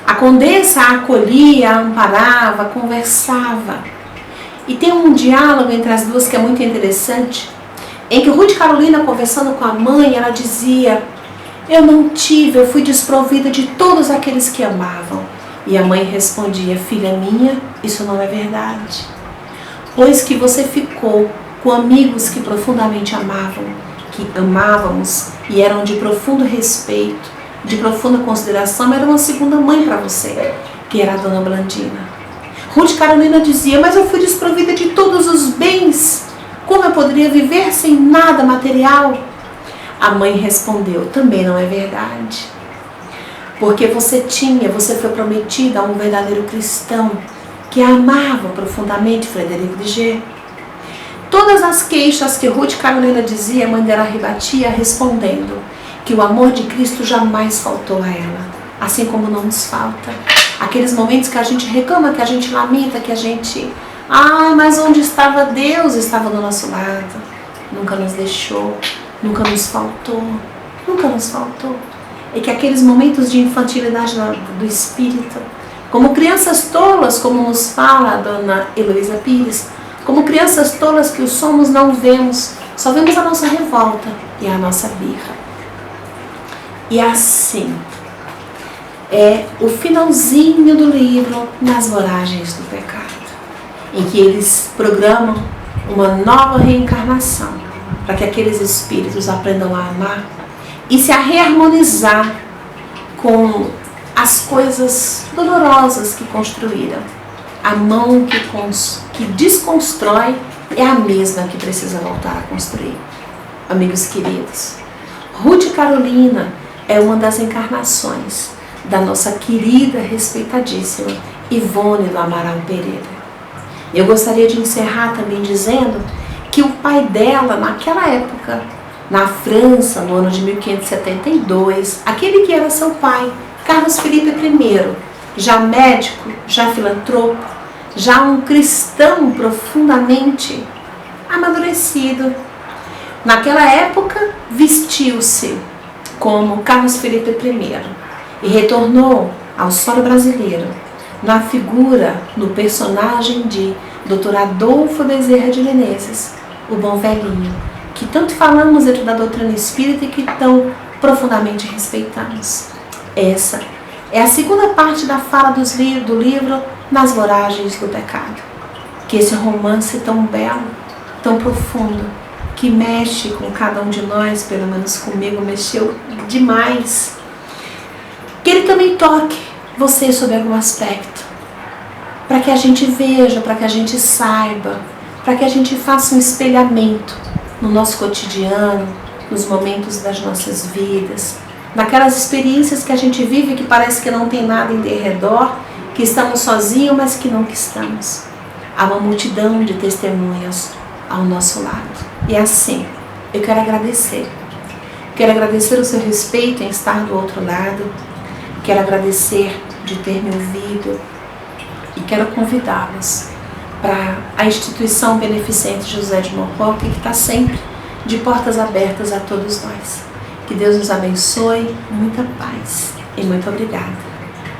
A Condessa a acolhia, a amparava, conversava. E tem um diálogo entre as duas que é muito interessante, em que Ruth Carolina, conversando com a mãe, ela dizia: eu não tive, eu fui desprovida de todos aqueles que amavam. E a mãe respondia: filha minha, isso não é verdade. Pois que você ficou com amigos que profundamente amavam, que amávamos e eram de profundo respeito, de profunda consideração, era uma segunda mãe para você, que era a Dona Blandina. Ruth Carolina dizia: mas eu fui desprovida de todos os bens, como eu poderia viver sem nada material? A mãe respondeu: também não é verdade. Porque você foi prometida a um verdadeiro cristão que a amava profundamente, Frederico de G. Todas as queixas que Ruth Carolina dizia, a mãe dela rebatia, respondendo que o amor de Cristo jamais faltou a ela, assim como não nos falta. Aqueles momentos que a gente reclama, que a gente lamenta, que a gente... mas onde estava Deus? Estava do nosso lado. Nunca nos deixou, nunca nos faltou, nunca nos faltou. E que aqueles momentos de infantilidade do espírito, como crianças tolas, como nos fala a Dona Heloísa Pires, como crianças tolas que o somos, não vemos, só vemos a nossa revolta e a nossa birra. E assim é o finalzinho do livro Nas Voragens do Pecado, em que eles programam uma nova reencarnação para que aqueles espíritos aprendam a amar e se a reharmonizar com as coisas dolorosas que construíram. A mão que desconstrói é a mesma que precisa voltar a construir. Amigos queridos, Ruth Carolina é uma das encarnações da nossa querida, respeitadíssima Ivone do Amaral Pereira. Eu gostaria de encerrar também dizendo que o pai dela, naquela época, na França, no ano de 1572, aquele que era seu pai, Carlos Felipe I, já médico, já filantropo, já um cristão profundamente amadurecido, naquela época vestiu-se como Carlos Felipe I e retornou ao solo brasileiro na figura, no personagem de Dr. Adolfo Bezerra de Menezes, o bom velhinho, que tanto falamos dentro da doutrina espírita e que tão profundamente respeitamos. Essa é a segunda parte da fala do livro Nas Voragens do Pecado. Que esse romance tão belo, tão profundo, que mexe com cada um de nós, pelo menos comigo, mexeu demais. Que ele também toque você sobre algum aspecto, para que a gente veja, para que a gente saiba, para que a gente faça um espelhamento no nosso cotidiano, nos momentos das nossas vidas, naquelas experiências que a gente vive que parece que não tem nada em derredor, que estamos sozinhos, mas que não que estamos. Há uma multidão de testemunhas ao nosso lado. E assim, eu quero agradecer. Quero agradecer o seu respeito em estar do outro lado. Quero agradecer de ter me ouvido. E quero convidá-los para a instituição beneficente José de Mococa, que está sempre de portas abertas a todos nós. Que Deus nos abençoe, muita paz e muito obrigada.